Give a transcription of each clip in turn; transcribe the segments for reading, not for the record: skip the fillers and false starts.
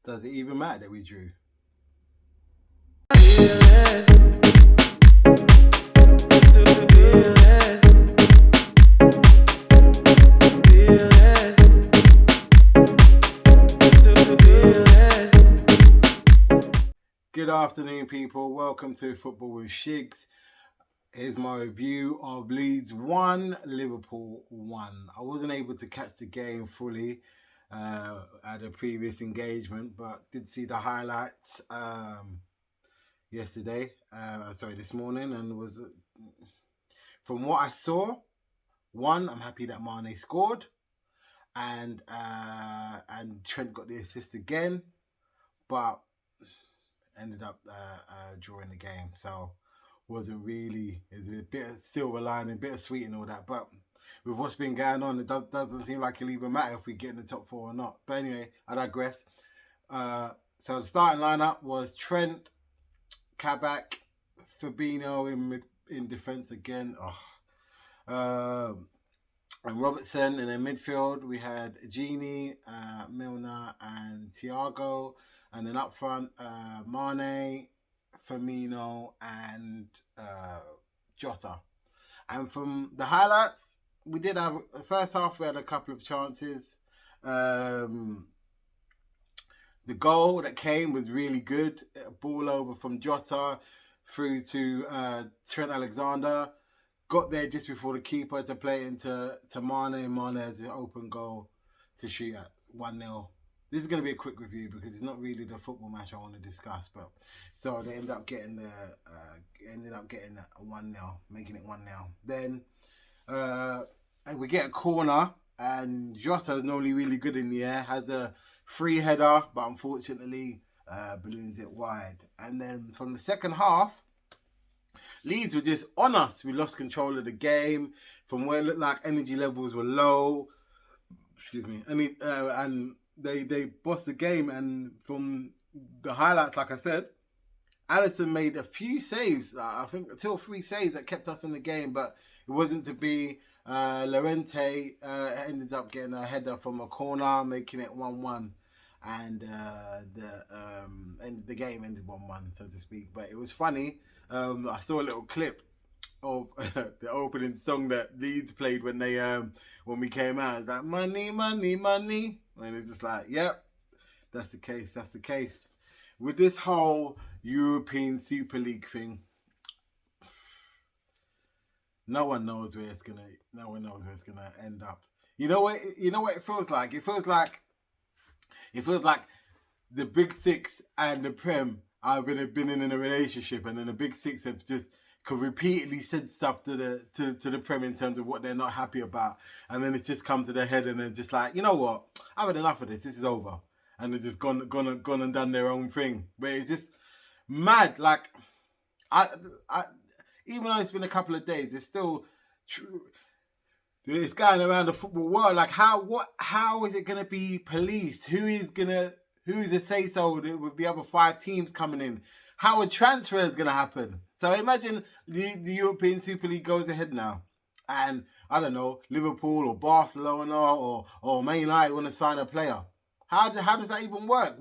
Does it even matter that we drew? Good afternoon, people. Welcome to Football with Shigs. Here's my review of Leeds 1, Liverpool 1. I wasn't able to catch the game fully at a previous engagement, but did see the highlights this morning, and was from what I saw, one, I'm happy that Mane scored, and Trent got the assist again, but ended up drawing the game. So wasn't really, it's a bit of silver lining, bit of sweet and all that. But with what's been going on, it doesn't seem like it'll even matter if we get in the top four or not. But anyway, I digress. So the starting lineup was Trent, Kabak, Fabinho in defence again. And Robertson. And in midfield, we had Gini, Milner, and Thiago. And then up front, Mane, Firmino, and Jota. And from the highlights, we did have the first half. We had a couple of chances. The goal that came was really good. A ball over from Jota through to Trent Alexander. Got there just before the keeper to play into Mane. Mane has an open goal to shoot at 1-0. This is going to be a quick review because it's not really the football match I want to discuss. But so they ended up getting a 1-0, making it 1-0. Then we get a corner, and Jota is normally really good in the air. Has a free header, but unfortunately balloons it wide. And then from the second half, Leeds were just on us. We lost control of the game from where it looked like energy levels were low. Excuse me. And they bossed the game. And from the highlights, like I said, Alisson made a few saves. I think 2 or 3 saves that kept us in the game, but it wasn't to be. Llorente ended up getting a header from a corner, making it 1-1. And the game ended 1-1, so to speak. But it was funny. I saw a little clip of the opening song that Leeds played when we came out. It's like money, money, money, and it's just like, yep, that's the case. That's the case with this whole European Super League thing. No one knows where it's gonna end up. You know what it feels like. It feels like the Big Six and the Prem have been in a relationship, and then the Big Six have just repeatedly said stuff to the Prem in terms of what they're not happy about, and then it's just come to their head, and they're just like, you know what, I've had enough of this. This is over, and they're just gone and done their own thing. But it's just mad. Like I even though it's been a couple of days, it's still true. It's going around the football world. Like how is it going to be policed? Who's a say-so with the other 5 teams coming in? How a transfer is going to happen? So imagine the European Super League goes ahead now, and I don't know, Liverpool or Barcelona or Man United want to sign a player. How does that even work?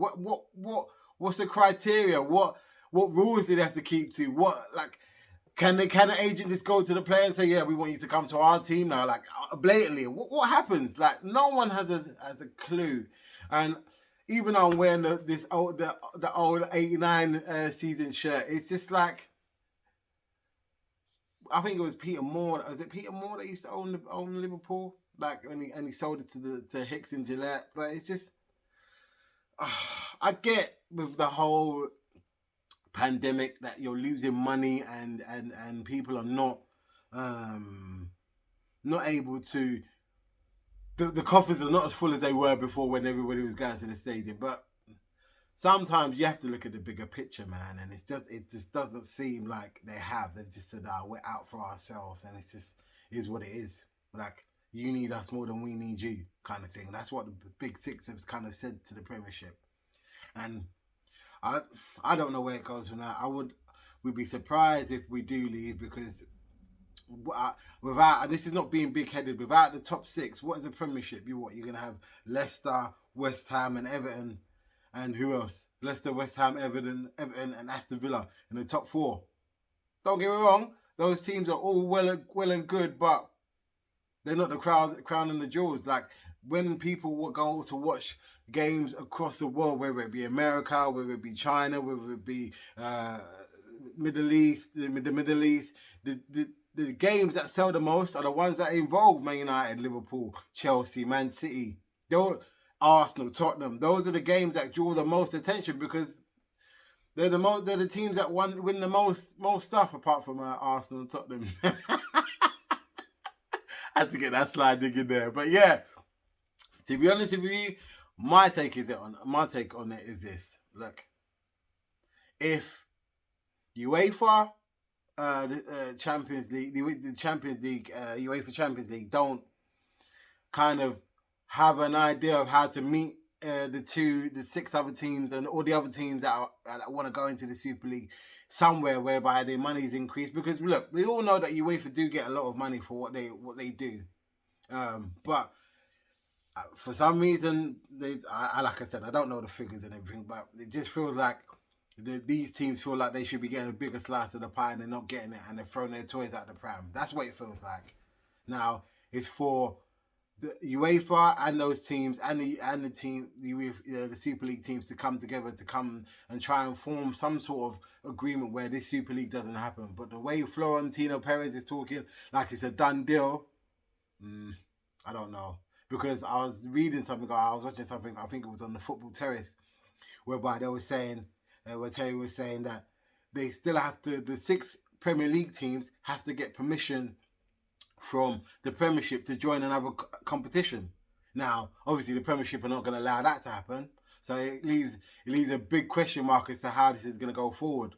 What's the criteria? What rules do they have to keep to? Can an agent just go to the player and say, yeah, we want you to come to our team now? Like, blatantly, what happens? Like, no one has a clue. And even though I'm wearing the old 89 season shirt, it's just like, I think it was Peter Moore. Was it Peter Moore that used to own Liverpool? Like, and he sold it to Hicks and Gillette. But it's just, I get with the whole pandemic that you're losing money and people are not able to, the coffers are not as full as they were before when everybody was going to the stadium. But sometimes you have to look at the bigger picture, man, and it just doesn't seem like they've just said, we're out for ourselves, and it's just is what it is. Like, you need us more than we need you, kind of thing. That's what the Big Six has kind of said to the Premiership. And I don't know where it goes from that. We'd be surprised if we do leave, because without, and this is not being big-headed, without the top 6, what is a Premiership? You're going to have Leicester, West Ham and Everton and who else? Leicester, West Ham, Everton, and Aston Villa in the top 4. Don't get me wrong; those teams are all well and good, but they're not the crown and the jewels. Like when people will go to watch games across the world, whether it be America, whether it be China, whether it be Middle East, the Middle East, the games that sell the most are the ones that involve Man United, Liverpool, Chelsea, Man City, Arsenal, Tottenham. Those are the games that draw the most attention because they're the teams that win the most stuff apart from Arsenal and Tottenham. I had to get that slide dig in there, but yeah. To be honest with you, my take on it is this: look, if UEFA, the Champions League, the Champions League, UEFA Champions League, don't kind of have an idea of how to meet the 6 other teams and all the other teams that want to go into the Super League somewhere whereby their money is increased, because look, we all know that UEFA do get a lot of money for what they do, but for some reason like I said, I don't know the figures and everything, but it just feels like these teams feel like they should be getting a bigger slice of the pie and they're not getting it, and they're throwing their toys out the pram. That's what it feels like. Now it's for the UEFA and those teams and the Super League teams to come together to come and try and form some sort of agreement where this Super League doesn't happen. But the way Florentino Perez is talking like it's a done deal, I don't know, because I was reading something, I was watching something, I think it was on the Football Terrace, whereby they were saying, where Terry was saying that they still have to, the 6 Premier League teams have to get permission from the Premiership to join another competition. Now, obviously, the Premiership are not going to allow that to happen, so it leaves a big question mark as to how this is going to go forward.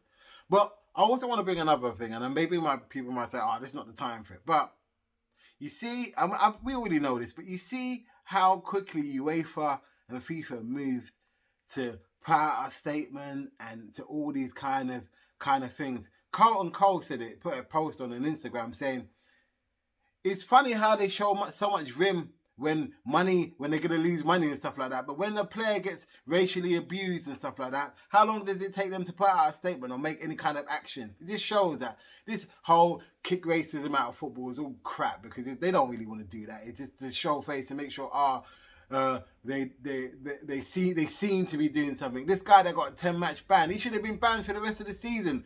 But I also want to bring another thing, and maybe people might say, "Oh, this is not the time for it." But you see, we already know this, but you see how quickly UEFA and FIFA moved to put out a statement and to all these kind of things. Carlton Cole said it, put a post on an Instagram saying, it's funny how they show so much vim when they're going to lose money and stuff like that. But when a player gets racially abused and stuff like that, how long does it take them to put out a statement or make any kind of action? It just shows that this whole kick racism out of football is all crap, because they don't really want to do that. It's just to show face and make sure they seem to be doing something. This guy that got a 10-match ban, he should have been banned for the rest of the season.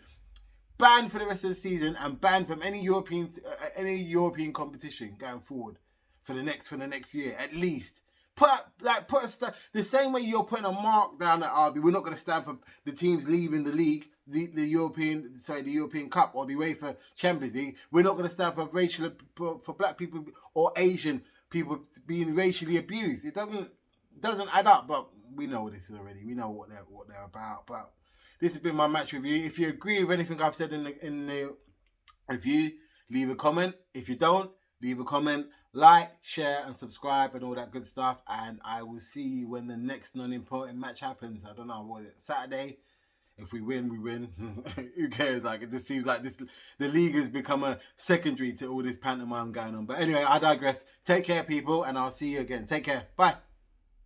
Banned for the rest of the season and banned from any European competition going forward for the next year at least. The same way you're putting a mark down that we're not going to stand for the teams leaving the league, the European Cup or the UEFA Champions League. We're not going to stand for black people or Asian people being racially abused. It doesn't add up. But we know this already. We know what they're about. But this has been my match review. If you agree with anything I've said in the review, leave a comment. If you don't, leave a comment. Like, share, and subscribe, and all that good stuff. And I will see you when the next non-important match happens. I don't know, what is it, Saturday? If we win, we win. Who cares? Like, it just seems like the league has become a secondary to all this pantomime going on. But anyway, I digress. Take care, people, and I'll see you again. Take care. Bye.